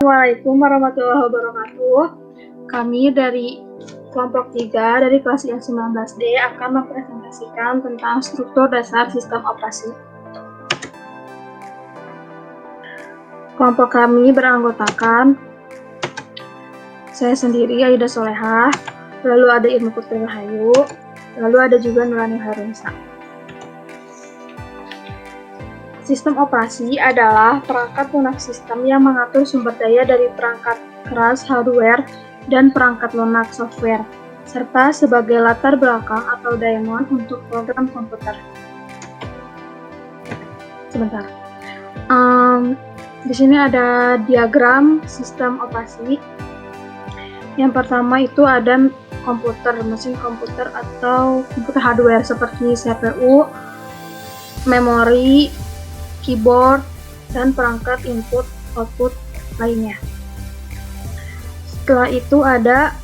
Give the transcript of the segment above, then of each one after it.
Assalamualaikum warahmatullahi wabarakatuh. Kami dari kelompok 3 dari kelas yang 19D akan mempresentasikan tentang struktur dasar sistem operasi. Kelompok kami beranggotakan saya sendiri, Aida Solehah, lalu ada Irma Putri Rahayu, lalu ada juga Nurani Harunsa. Sistem operasi adalah perangkat lunak sistem yang mengatur sumber daya dari perangkat keras hardware dan perangkat lunak software, serta sebagai latar belakang atau daemon untuk program komputer. Sebentar. Di sini ada diagram sistem operasi. Yang pertama itu ada komputer, mesin komputer atau komputer hardware seperti CPU, memori, keyboard, dan perangkat input-output lainnya. Setelah itu ada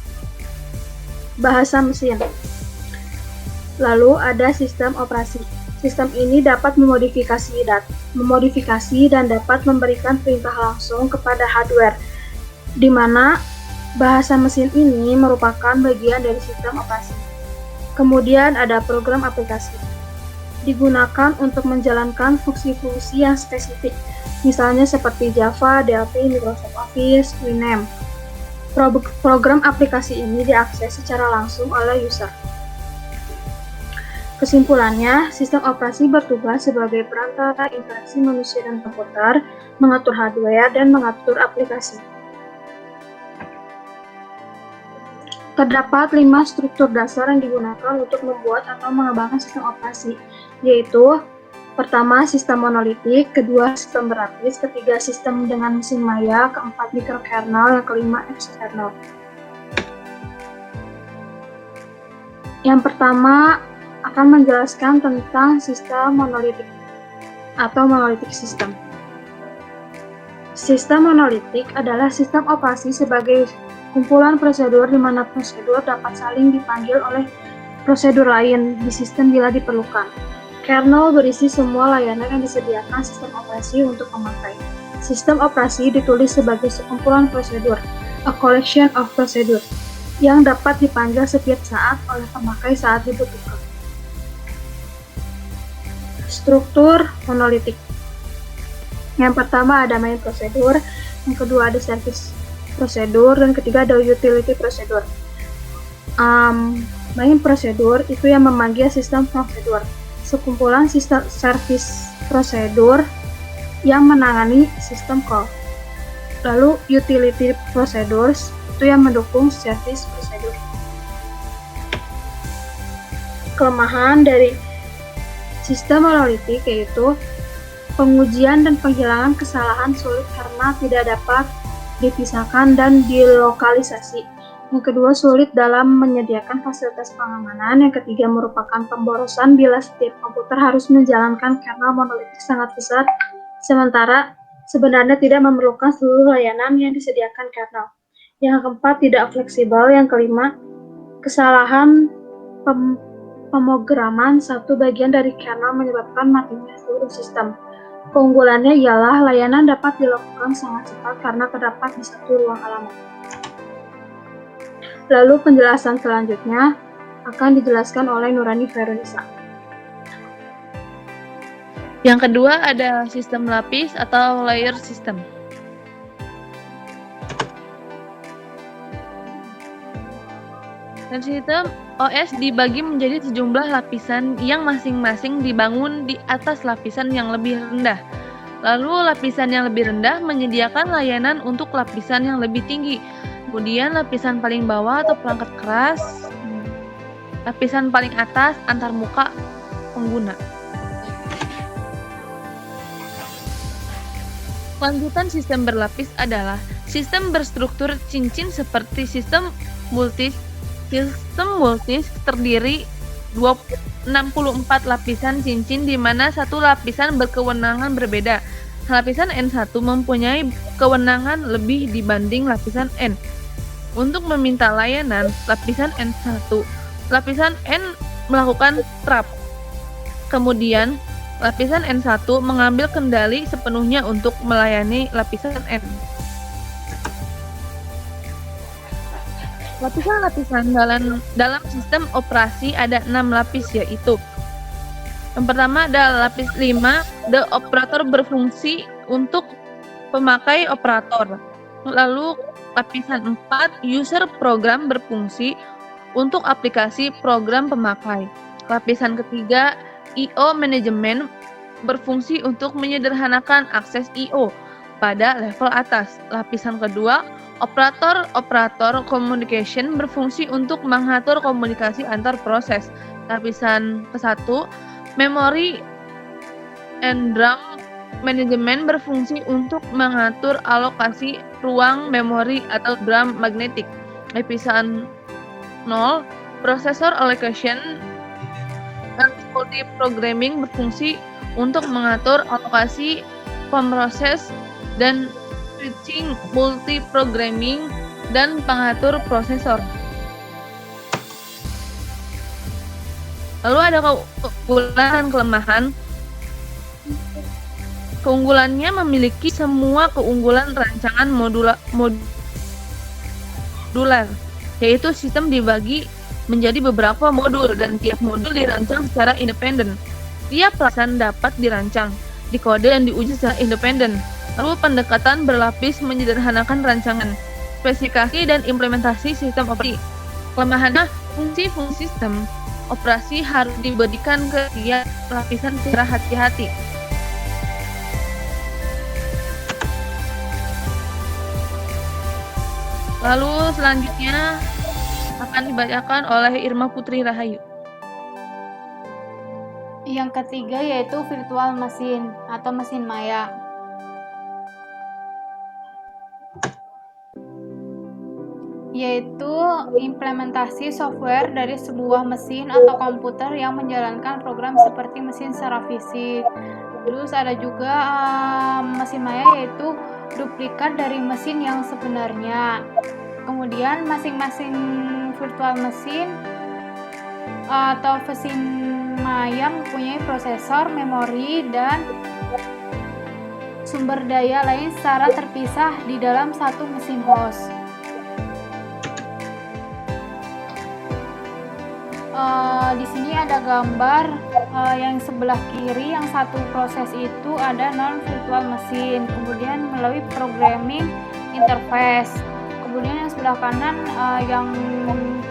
bahasa mesin. Lalu ada sistem operasi. Sistem ini dapat memodifikasi dan dapat memberikan perintah langsung kepada hardware, di mana bahasa mesin ini merupakan bagian dari sistem operasi. Kemudian ada program aplikasi. Digunakan untuk menjalankan fungsi-fungsi yang spesifik, misalnya seperti Java, DLP, Microsoft Office, Winamp. Program aplikasi ini diakses secara langsung oleh user. Kesimpulannya, sistem operasi bertugas sebagai perantara interaksi manusia dan komputer, mengatur hardware, dan mengatur aplikasi. Terdapat 5 struktur dasar yang digunakan untuk membuat atau mengembangkan sistem operasi, yaitu pertama, sistem monolitik, kedua, sistem berlapis, ketiga, sistem dengan mesin maya, keempat, mikrokernel, yang kelima, eksternal. Yang pertama akan menjelaskan tentang sistem monolitik atau monolitik system. Sistem monolitik adalah sistem operasi sebagai kumpulan prosedur di mana prosedur dapat saling dipanggil oleh prosedur lain di sistem bila diperlukan. Kernel berisi semua layanan yang disediakan sistem operasi untuk memakai. Sistem operasi ditulis sebagai sekumpulan prosedur, a collection of procedure, yang dapat dipanggil setiap saat oleh pemakai saat dibutuhkan. Struktur monolitik. Yang pertama ada main prosedur, yang kedua ada service prosedur, dan ketiga ada utility prosedur. Main prosedur itu yang memanggil sistem prosedur. Sekumpulan sistem service prosedur yang menangani sistem call. Lalu utility procedures itu yang mendukung service prosedur. Kelemahan dari sistem monolitik yaitu pengujian dan penghilangan kesalahan sulit karena tidak dapat dipisahkan dan dilokalisasi. Yang kedua, sulit dalam menyediakan fasilitas pengamanan. Yang ketiga, merupakan pemborosan bila setiap komputer harus menjalankan kernel monolitik sangat besar, sementara sebenarnya tidak memerlukan seluruh layanan yang disediakan kernel. Yang keempat, tidak fleksibel. Yang kelima, kesalahan pemrograman satu bagian dari kernel menyebabkan matinya seluruh sistem. Keunggulannya ialah layanan dapat dilakukan sangat cepat karena terdapat di satu ruang alamat. Lalu penjelasan selanjutnya akan dijelaskan oleh Nurani Harunsa. Yang kedua ada sistem lapis atau layer system. Dan sistem OS dibagi menjadi sejumlah lapisan yang masing-masing dibangun di atas lapisan yang lebih rendah. Lalu lapisan yang lebih rendah menyediakan layanan untuk lapisan yang lebih tinggi. Kemudian lapisan paling bawah atau perangkat keras, lapisan paling atas antarmuka pengguna. Lanjutan sistem berlapis adalah sistem berstruktur cincin seperti sistem multis. Sistem multis terdiri 64 lapisan cincin di mana satu lapisan berkewenangan berbeda. Lapisan N1 mempunyai kewenangan lebih dibanding lapisan N. Untuk meminta layanan lapisan N1, lapisan N melakukan trap. Kemudian, lapisan N1 mengambil kendali sepenuhnya untuk melayani lapisan N. Lapisan-lapisan dalam sistem operasi ada 6 lapis, yaitu yang pertama ada lapis 5, the operator berfungsi untuk pemakai operator. Lalu lapisan 4, user program berfungsi untuk aplikasi program pemakai. Lapisan ketiga, I/O manajemen berfungsi untuk menyederhanakan akses I/O pada level atas. Lapisan kedua, operator communication berfungsi untuk mengatur komunikasi antar proses. Lapisan ke-1, memory and RAM manajemen berfungsi untuk mengatur alokasi ruang memori atau RAM magnetik. Lapisan 0, processor allocation dan multiprogramming berfungsi untuk mengatur alokasi pemroses dan switching, multiprogramming, dan pengatur prosesor. Lalu ada keunggulan dan kelemahan. Keunggulannya memiliki semua keunggulan rancangan modular, yaitu sistem dibagi menjadi beberapa modul dan tiap modul dirancang secara independen. Tiap lapisan dapat dirancang, dikode, dan diuji secara independen. Lalu pendekatan berlapis menyederhanakan rancangan, spesifikasi, dan implementasi sistem operasi. Kelemahannya, fungsi-fungsi sistem operasi harus diberikan ke tiap lapisan secara hati-hati. Lalu selanjutnya akan dibacakan oleh Irma Putri Rahayu. Yang ketiga yaitu virtual machine atau mesin maya. Yaitu implementasi software dari sebuah mesin atau komputer yang menjalankan program seperti mesin secara fisik. Terus ada juga mesin maya, yaitu duplikat dari mesin yang sebenarnya. Kemudian masing-masing virtual mesin atau mesin maya mempunyai prosesor, memori, dan sumber daya lain secara terpisah di dalam satu mesin host. Di sini ada gambar yang sebelah kiri, yang satu proses itu ada non-virtual machine, kemudian melalui programming interface. Kemudian yang sebelah kanan yang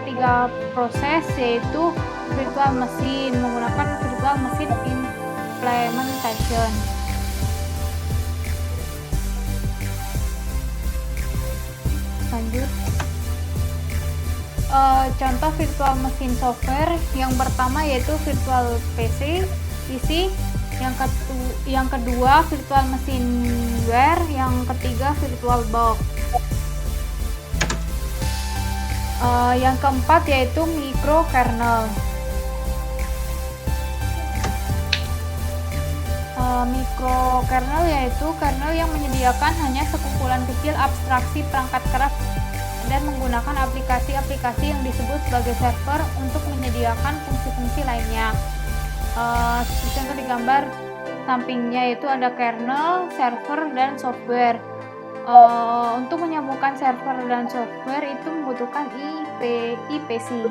3 proses yaitu virtual machine menggunakan virtual machine implementation. Lanjut. Contoh virtual machine software yang pertama yaitu virtual PC, yang kedua virtual machineware, yang ketiga virtual box. Yang keempat yaitu microkernel. Microkernel yaitu kernel yang menyediakan hanya sekumpulan kecil abstraksi perangkat keras dan menggunakan aplikasi-aplikasi yang disebut sebagai server untuk menyediakan fungsi-fungsi lainnya. Seperti yang di gambar sampingnya itu ada kernel, server, dan software. Untuk menyambungkan server dan software itu membutuhkan IPC.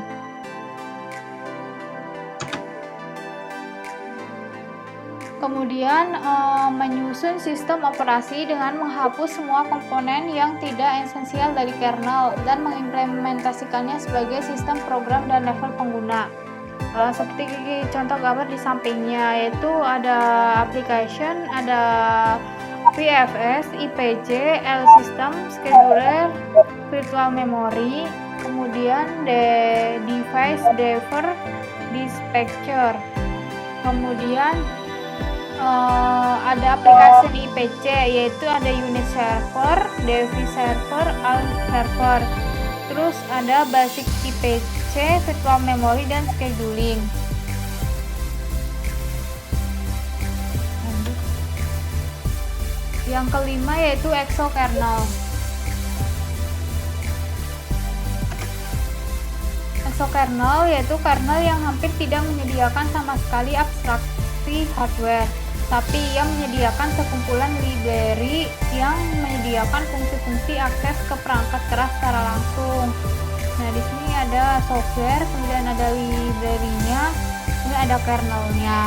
Kemudian menyusun sistem operasi dengan menghapus semua komponen yang tidak esensial dari kernel dan mengimplementasikannya sebagai sistem program dan level pengguna. Seperti contoh gambar di sampingnya, yaitu ada application, ada VFS, IPC, L system, scheduler, virtual memory, kemudian device driver, dispatcher. Kemudian ada aplikasi IPC, yaitu ada unit server, device server, alt server. Terus ada basic IPC, virtual memory, dan scheduling. Yang kelima yaitu exokernel. Exokernel yaitu kernel yang hampir tidak menyediakan sama sekali abstraksi hardware, tapi ia menyediakan sekumpulan library yang menyediakan fungsi-fungsi akses ke perangkat keras secara langsung. Nah, di ada software, kemudian ada library-nya, kemudian ada kernel-nya.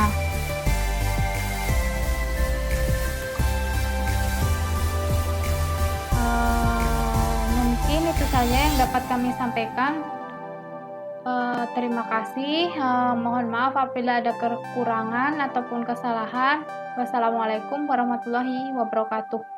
Mungkin itu saja yang dapat kami sampaikan. Terima kasih. Mohon maaf apabila ada kekurangan ataupun kesalahan. Wassalamualaikum warahmatullahi wabarakatuh.